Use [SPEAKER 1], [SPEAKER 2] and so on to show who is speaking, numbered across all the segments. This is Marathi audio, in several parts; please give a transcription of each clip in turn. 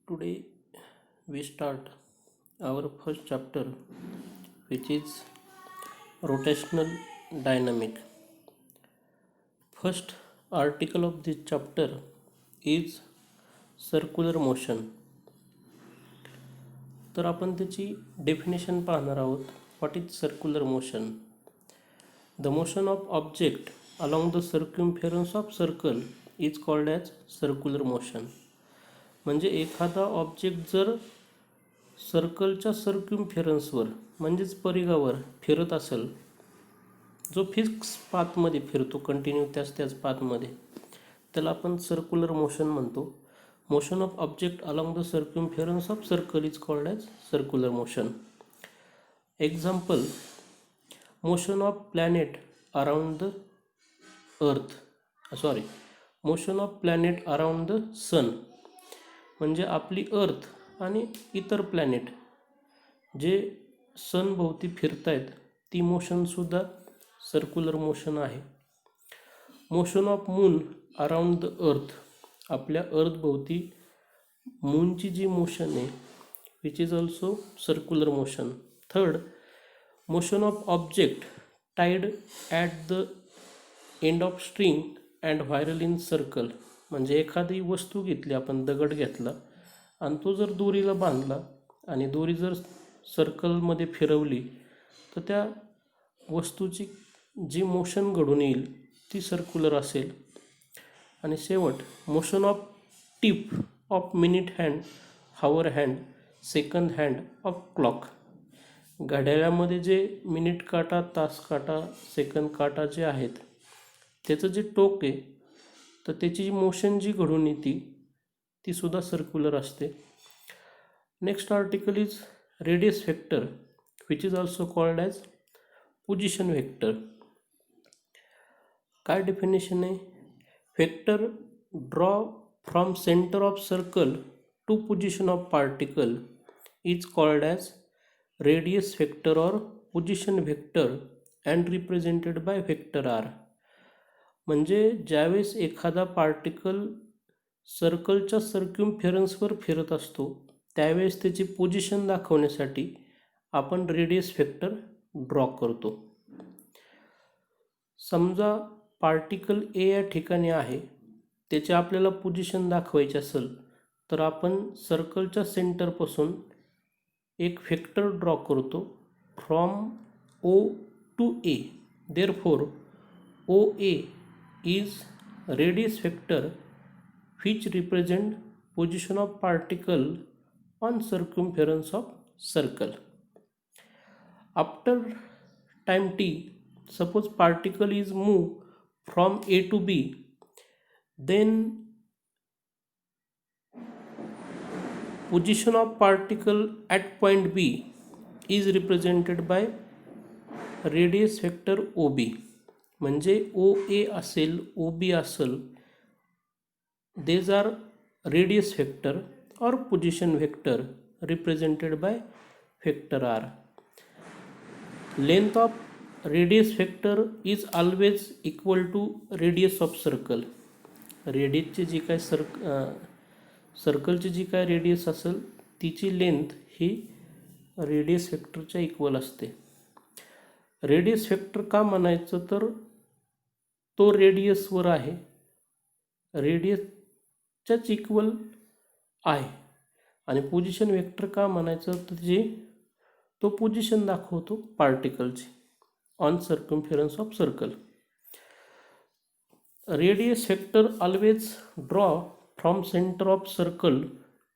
[SPEAKER 1] Today we start our first chapter, which is rotational dynamic. First article of this chapter is circular motion. तर आपण त्याची डेफिनेशन पाहणार आहोत. What is circular motion? The motion of object along the circumference of circle is called as circular motion. म्हणजे एखादा ऑब्जेक्ट जर सर्कलच्या सर्क्युम्फरन्सवर म्हणजेच परिघावर फिरत असेल, जो फिक्स पाथमध्ये फिरतो कंटिन्यू त्याच पाथमध्ये, त्याला आपण सर्क्युलर मोशन म्हणतो. Motion of object along the circumference of circle is called as circular motion. Example, motion of planet around the motion of planet around the sun. म्हणजे आपली अर्थ आणि इतर प्लॅनेट जे सन भोवती फिरतायत ती मोशनसुद्धा सर्क्युलर मोशन आहे. Motion of moon around the earth, आपल्या अर्थ भोवती मूनची जी मोशन आहे which is also circular motion. Third, motion of object tied at the end of string and whirled in circle. म्हणजे एखादी वस्तू घेतली, आपण दगड घेतला आणि तो जर दोरीला बांधला आणि दोरी जर सर्कलमध्ये फिरवली तर त्या वस्तूची जी मोशन घडून येईल ती सर्क्युलर असेल. आणि शेवट, motion of tip of minute hand, hour hand, second hand of clock. घड्याळामध्ये जे मिनिट काटा, तास काटा, सेकंड काटा जे आहेत त्याचं जे टोक आहे तर त्याची जी मोशन जी घडून येते ती सुद्धा सर्क्युलर असते. Next article is radius vector which is also called as position vector. काय डेफिनेशन आहे? Vector draw from centre of circle to position of particle is called as radius vector or position vector and represented by vector R. म्हणजे ज्यावेळेस एखादा पार्टिकल सर्कलच्या सर्क्युम्फरन्सवर फिरत असतो त्यावेळेस त्याची पोझिशन दाखवण्यासाठी आपण रेडियस व्हेक्टर ड्रॉ करतो. समजा पार्टिकल ए या ठिकाणी आहे, त्याची आपल्याला पोझिशन दाखवायची असेल तर आपण सर्कलच्या सेंटरपासून एक व्हेक्टर ड्रॉ करतो from O to A. Therefore O A is radius vector which represent position of particle on circumference of circle. After time t, suppose particle is moved from A to B, then position of particle at point B is represented by radius vector OB. म्हणजे ओ ए असेल, ओ बी असेल, देज आर रेडियस व्हेक्टर और position vector represented by vector R. Length of radius vector is always equal to radius of circle. रेडियसची जी काय सर्कलची जी काय रेडियस असेल तिची लेंथ ही रेडियस व्हेक्टरच्या इक्वल असते. रेडियस व्हेक्टर का म्हणायचं तर तो रेडियसवर आहे, रेडियसच्याच इक्वल आहे. आणि पोझिशन व्हेक्टर का म्हणायचं तर जे तो पोझिशन दाखवतो पार्टिकलची on circumference of circle. Radius vector always draw from centre of circle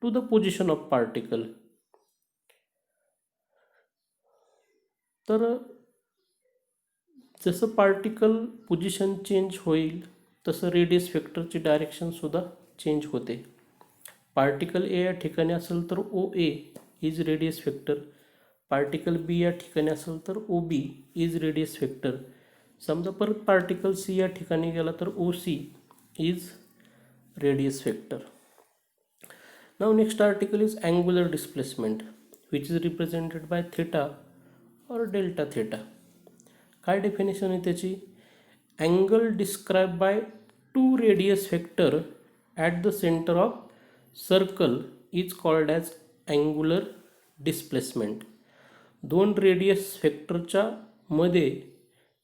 [SPEAKER 1] to the position of particle. तर जसं पार्टिकल पोझिशन चेंज होईल तसं रेडियस व्हेक्टरची डायरेक्शनसुद्धा चेंज होते. पार्टिकल ए या ठिकाणी असेल तर O A is radius vector, particle B या ठिकाणी असेल तर O B is radius vector. समजा परत पार्टिकल सी या ठिकाणी गेला तर O C is radius vector. Now next article is angular displacement which is represented by theta और डेल्टा थीटा. काय डेफिनेशन आहे त्याची? Angle describe by two radius vector at the centre of circle is called as angular displacement. दोन रेडियस व्हेक्टरच्या मध्ये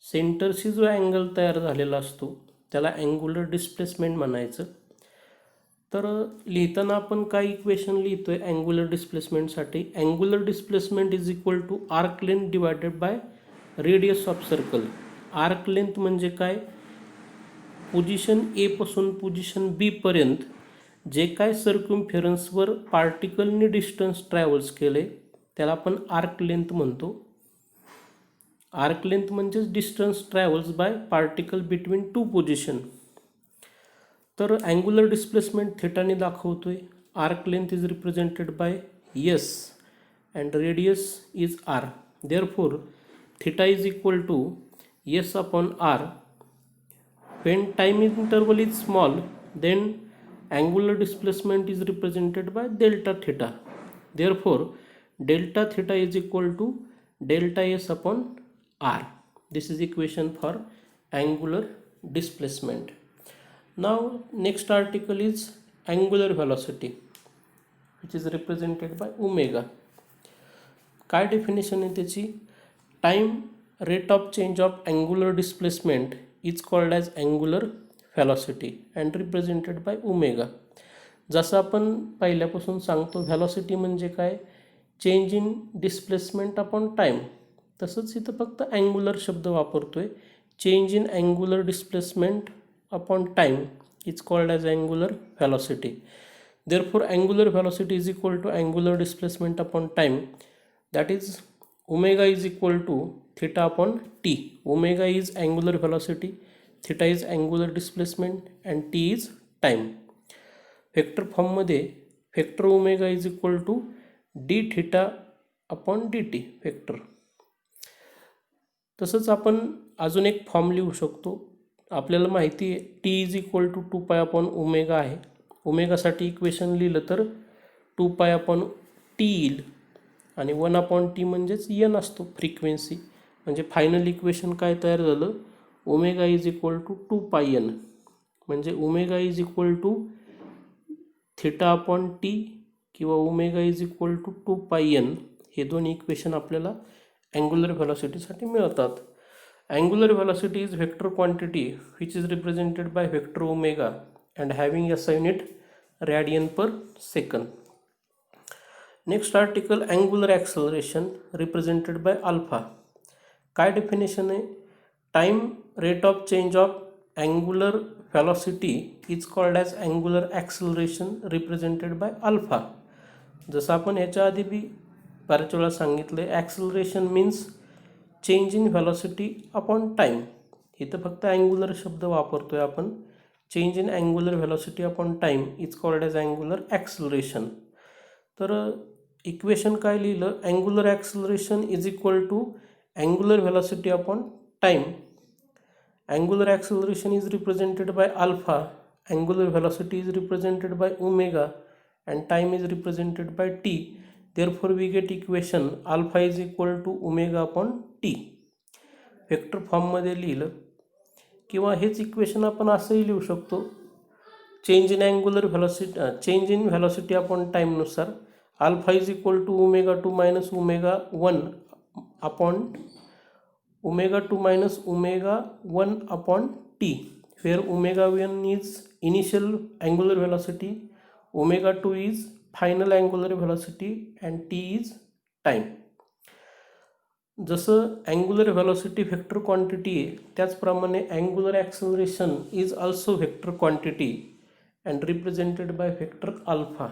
[SPEAKER 1] सेंटरशी जो अँगल तयार झालेला असतो त्याला अँग्युलर डिस्प्लेसमेंट म्हणायचं. तर लिहिताना आपण काय इक्वेशन लिहितोय अँग्युलर डिस्प्लेसमेंटसाठी? Angular displacement is equal to arc length divided by radius of circle. Arc length म्हणजे काय? पोझिशन ए पासून पोझिशन बी पर्यंत जे काय सर्कम्फरन्सवर पार्टिकलने डिस्टन्स ट्रॅव्हल्स केले त्याला आपण आर्क लेंथ म्हणतो. आर्क लेंथ म्हणजेच distance travels by particle between two position. तर अँग्युलर डिस्प्लेसमेंट थिटाने दाखवतोय. Arc length is represented by S and radius is R. Therefore theta is equal to S upon R. when time interval is small then angular displacement is represented by delta theta. Therefore delta theta is equal to delta s upon r. This is equation for angular displacement. Now next article is angular velocity which is represented by omega. काय definition आहे त्याची? Time rate of change of angular displacement is called as angular velocity and represented by omega. जसं आपण पहिल्यापासून सांगतो व्हॅलॉसिटी म्हणजे काय? Change in displacement upon time. तसंच इथं फक्त अँग्युलर शब्द वापरतोय. Change in angular displacement upon time is called as angular velocity. Therefore angular velocity is equal to angular displacement upon time. That is omega is equal to theta upon t. Omega is angular velocity, theta is angular displacement and t is time. Vector form मध्ये vector omega is equal to d theta upon dt vector. तसंच आपण अजून एक फॉर्म लिहू शकतो. आपल्याला माहिती आहे t is equal to 2 upon omega आहे. ओमेगासाठी इक्वेशन लिहिलं तर 2 upon t येईल आणि 1 अपॉन टी म्हणजेच एन असतो फ्रिक्वेन्सी. म्हणजे फायनल इक्वेशन काय तयार झालं? Omega is equal to 2πn. म्हणजे omega is equal to theta upon T किंवा omega is equal to 2πn. हे दोन इक्वेशन आपल्याला अँग्युलर व्हॅलॉसिटीसाठी मिळतात. Angular velocity is vector quantity which is represented by vector omega and having S unit radian per second. Next article angular acceleration represented by alpha. काय डेफिनेशन आहे? Time rate of change of angular velocity is called as angular acceleration represented by alpha. जसं आपण ह्याच्या आधी बी बऱ्याच वेळा सांगितलं आहे, acceleration means change in velocity upon time. इथं फक्त अँग्युलर शब्द वापरतो आहे आपण. Change in angular velocity upon time is called as angular acceleration. तर इक्वेशन काय लिहिलं? Angular acceleration is equal to angular velocity upon time. Angular acceleration is represented by alpha, angular velocity is represented by omega and time is represented by T. Therefore we get equation alpha is equal to omega upon T. Vector फॉर्ममध्ये लिहिलं किंवा हेच इक्वेशन आपण असंही लिहू शकतो. Change in angular velocity change in velocity upon टाईमनुसार alpha is equal to omega 2 minus omega 1 upon omega 2 minus omega 1 upon T, where omega 1 is initial angular velocity, omega 2 is final angular velocity and T is time. जसं अँग्युलर व्हॅलॉसिटी व्हेक्टर क्वांटिटी आहे त्याचप्रमाणे angular acceleration is also vector quantity and represented by vector alpha.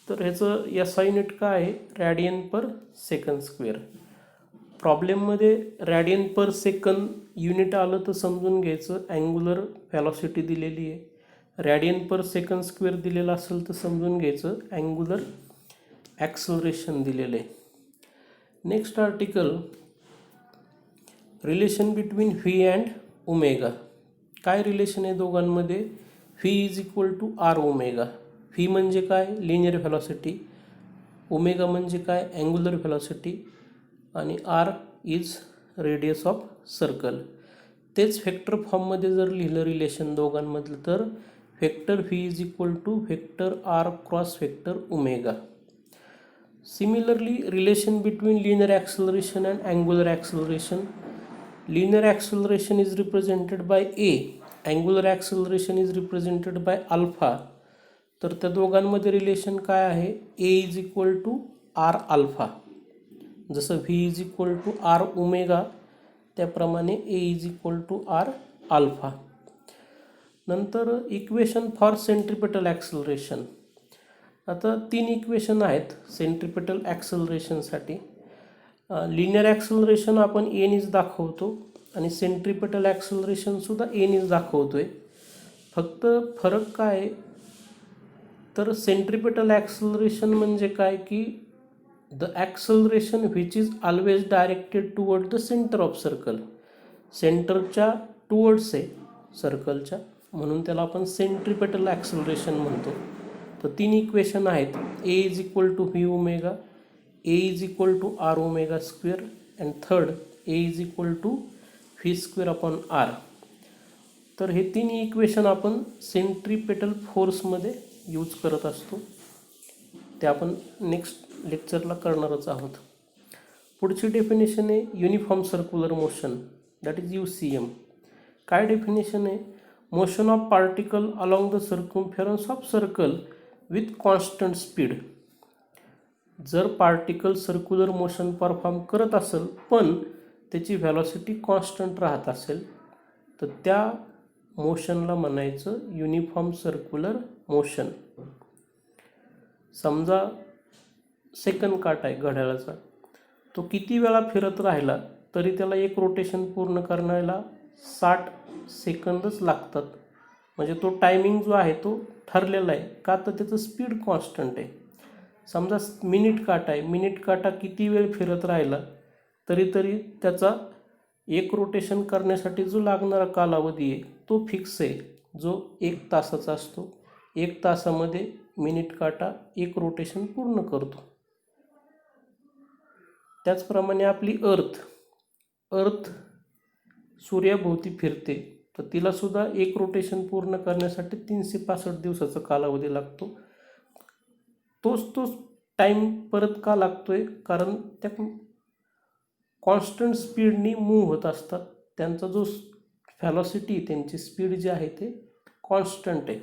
[SPEAKER 1] तर ह्याचं एस युनिट काय आहे? रॅडियन पर सेकंड स्क्वेअर. प्रॉब्लेममध्ये रॅडियन पर सेकंद युनिट आलं तर समजून घ्यायचं अँग्युलर व्हॅलॉसिटी दिलेली आहे. रॅडियन पर सेकंड स्क्वेअर दिलेलं असेल तर समजून घ्यायचं अँग्युलर ॲक्सलरेशन दिलेलं आहे. Next article relation between V and omega. काय रिलेशन आहे दोघांमध्ये? V is equal to R omega. V म्हणजे काय? Linear velocity. ओमेगा म्हणजे काय? Angular velocity. आणि R is radius of circle. तेच व्हेक्टर फॉर्ममध्ये जर लिहिलं रिलेशन दोघांमधलं तर vector v is equal to vector r cross vector omega. Similarly, relation between linear acceleration and angular acceleration. Linear acceleration is represented by a, angular acceleration is represented by alpha. तर त्या दोघांमध्ये रिलेशन काय आहे? a is equal to r alpha. जसं v is equal to R omega त्याप्रमाणे a is equal to r alpha. नंतर इक्वेशन फॉर सेंट्रिपेटल ॲक्सलरेशन. आता 3 इक्वेशन आहेत सेंट्रिपेटल ॲक्सलरेशनसाठी. लिनियर ॲक्सलरेशन आपण एनीच दाखवतो आणि सेंट्रिपेटल ॲक्सलरेशनसुद्धा एनीच दाखवतो आहे. फक्त फरक काय आहे तर सेंट्रिपेटल ॲक्सलरेशन म्हणजे काय की the acceleration which is always directed toward the centre of circle. सेंटरच्या टुवर्ड्स आहे सर्कलच्या, म्हणून त्याला आपण सेंट्रिपेटल ॲक्सलरेशन म्हणतो. तर 3 इक्वेशन आहेत. A is equal to V omega, A is equal to R omega square and third A is equal to V square upon R. तर हे 3 इक्वेशन आपण सेंट्रिपेटल फोर्समध्ये यूज करत असतो. ते आपण नेक्स्ट लेक्चरला करणारच आहोत. पुढची डेफिनेशन आहे uniform circular motion, that is UCM. काय डेफिनेशन आहे? Motion of particle along the circumference of circle with constant speed. जर पार्टिकल सर्क्युलर मोशन परफॉर्म करत असेल पण त्याची व्हॅलॉसिटी कॉन्स्टंट राहत असेल तर त्या मोशनला म्हणायचं युनिफॉर्म सर्क्युलर मोशन. समजा सेकंड काट आहे घड्याळाचा, तो किती वेळा फिरत राहिला तरी त्याला एक रोटेशन पूर्ण करण्याला 60 सेकंदच लागतात. म्हणजे तो टायमिंग जो आहे तो ठरलेला आहे, का तर त्याचं स्पीड कॉन्स्टंट आहे. समजा मिनिट काटा आहे, मिनिट काटा किती वेळ फिरत राहिला तरी त्याचा एक रोटेशन करण्यासाठी जो लागणारा कालावधी आहे तो फिक्स आहे, जो 1 तासाचा असतो. 1 तासामध्ये मिनिट काटा एक रोटेशन पूर्ण करतो. त्याचप्रमाणे आपली अर्थ सूर्याभोवती फिरते, तर तिलासुद्धा एक रोटेशन पूर्ण करण्यासाठी 365 दिवसाचा कालावधी लागतो. तोच टाईम परत का लागतोय? कारण त्या कॉन्स्टंट स्पीडनी मूव्ह होत असतात. त्यांचा जो व्हॅलॉसिटी, त्यांची स्पीड जी आहे ते कॉन्स्टंट आहे.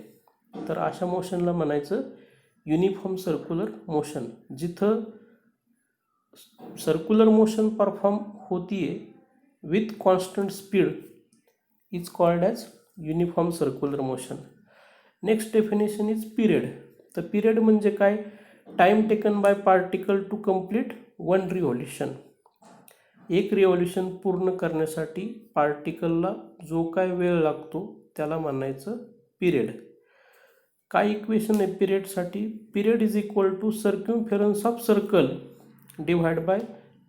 [SPEAKER 1] तर अशा मोशनला म्हणायचं युनिफॉर्म सर्क्युलर मोशन. जिथं सर्क्युलर मोशन परफॉर्म होतीये with constant speed is called as uniform circular motion. Next definition is period. तर पिरियड म्हणजे काय? Time taken by particle to complete 1 revolution. एक रिव्हॉल्युशन पूर्ण करण्यासाठी पार्टिकलला जो काय वेळ लागतो त्याला म्हणायचं पिरियड. काय इक्वेशन आहे पिरियडसाठी? Period is equal to circumference of circle divide by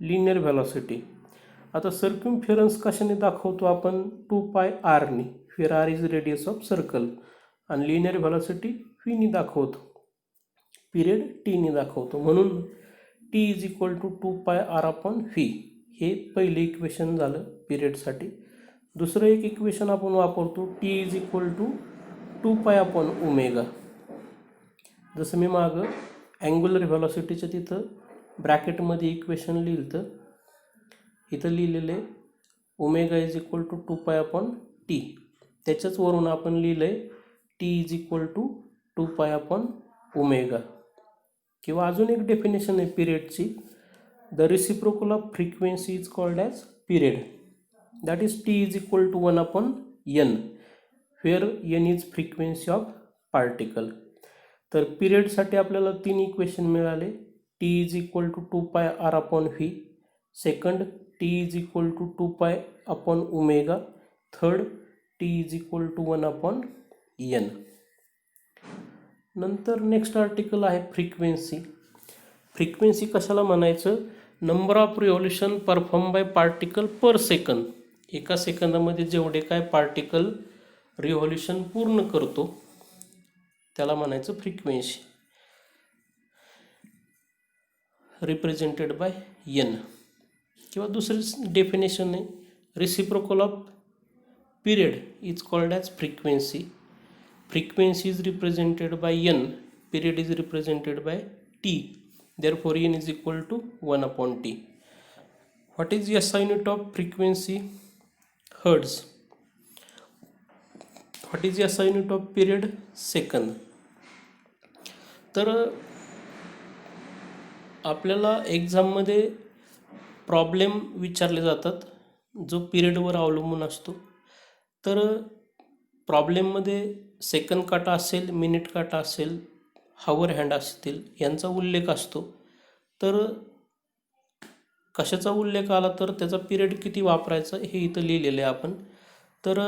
[SPEAKER 1] linear velocity. आता सर्क्युम्फरन्स कशाने दाखवतो आपण? 2πr नी. फिर r is radius of circle आणि लिनियर व्हॅलॉसिटी v नी दाखवतो, पिरियड t नी दाखवतो. म्हणून t is equal to 2πr upon v. हे पहिलं इक्वेशन झालं पिरियडसाठी. दुसरं एक इक्वेशन आपण वापरतो t is equal to 2π upon omega. जसं मी मागं अँग्युलर व्हॅलॉसिटीच्या तिथं ब्रॅकेटमध्ये इक्वेशन लिहिलं, इथं लिहिलेलं आहे omega is equal to 2π upon T. त्याच्याच वरून आपण लिहिलं आहे T is equal to 2π upon omega. किंवा अजून एक डेफिनेशन आहे पिरियडची, the reciprocal of frequency is called as period. That is T is equal to 1 upon n, where n is frequency of particle. तर पिरियडसाठी आपल्याला 3 इक्वेशन मिळाले. T is equal to 2πr upon V, second T is equal to 2π upon omega, third T is equal to 1 upon n. नंतर नेक्स्ट आर्टिकल आहे फ्रिक्वेन्सी. फ्रिक्वेन्सी कशाला म्हणायचं? Number of revolution perform by particle per second. एका सेकंदामध्ये जेवढे काय पार्टिकल रिव्हॉल्युशन पूर्ण करतो त्याला म्हणायचं फ्रिक्वेन्सी, रिप्रेझेंटेड बाय n. किंवा दुसरी डेफिनेशन आहे reciprocal off period is called as frequency. frequency is represented by n, period is represented by t, therefore n is equal to 1 upon t. What is the SI unit of frequency? Hertz. What is the SI unit of period? Second. तर आपल्याला एक्झाममध्ये प्रॉब्लेम विचारले जातात जो पिरियडवर अवलंबून असतो. तर प्रॉब्लेममध्ये सेकंद काटा असेल, मिनिट काटा असेल, हावर हँड असतील यांचा उल्लेख असतो. तर कशाचा उल्लेख आला तर त्याचा पिरियड किती वापरायचा हे इथं लिहिलेलं आहे आपण. तर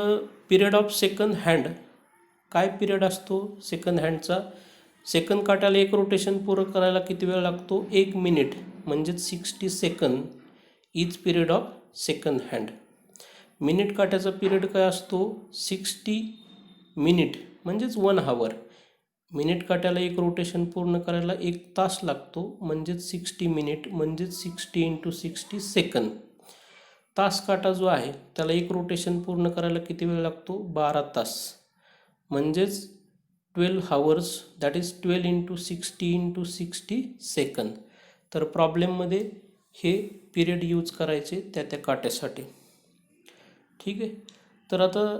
[SPEAKER 1] पिरियड ऑफ सेकंड हँड, काय पिरियड असतो सेकंड हँडचा? सेकंद काट्याला एक रोटेशन पूर्ण करायला किती वेळ लागतो? 1 मिनिट, म्हणजेच 60 second is period of second hand. Minute काट्याचा पिरियड काय असतो? 60 मिनिट म्हणजेच 1 हावर. मिनिट काट्याला एक रोटेशन पूर्ण करायला 1 तास लागतो, म्हणजेच 60 मिनिट म्हणजेच 60 × 60 सेकंद. तास काटा जो आहे त्याला एक रोटेशन पूर्ण करायला किती वेळ लागतो? 12 तास, म्हणजेच 12 हावर्स, दॅट इज 12 × 60 × 60 सेकंद. तर प्रॉब्लेममध्ये हे पिरियड यूज करायचे त्या काट्यासाठी. ठीक आहे. तर आता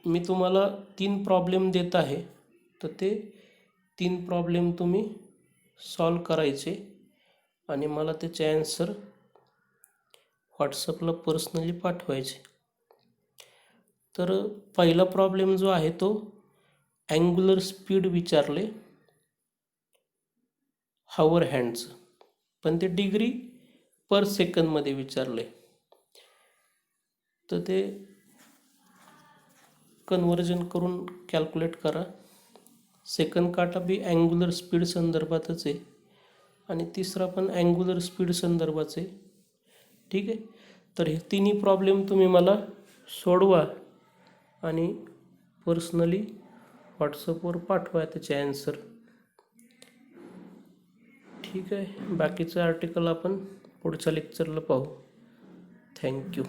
[SPEAKER 1] मी तुम्हाला 3 प्रॉब्लेम देत आहे, तर ते 3 प्रॉब्लेम तुम्ही सॉल्व करायचे आणि मला त्याचे ॲन्सर व्हॉट्सअपला पर्सनली पाठवायचे. तर पहिला प्रॉब्लेम जो आहे तो अँग्युलर स्पीड विचारले हावर हँडचं, पण ते डिग्री पर सेकंदमध्ये विचारले. तर ते कन्वर्जन करून कॅल्क्युलेट करा. सेकंड काटा बी अँग्युलर स्पीड संदर्भातच आहे आणि तिसरा पण अँग्युलर स्पीड संदर्भाच आहे. ठीक आहे. तर हे तिन्ही प्रॉब्लेम तुम्ही मला सोडवा आणि पर्सनली व्हॉट्सअपवर पाठवा त्याचे ॲन्सर. ठीक आहे. बाकीचं आर्टिकल आपण पुढच्या लेक्चरला पाहू. थँक्यू.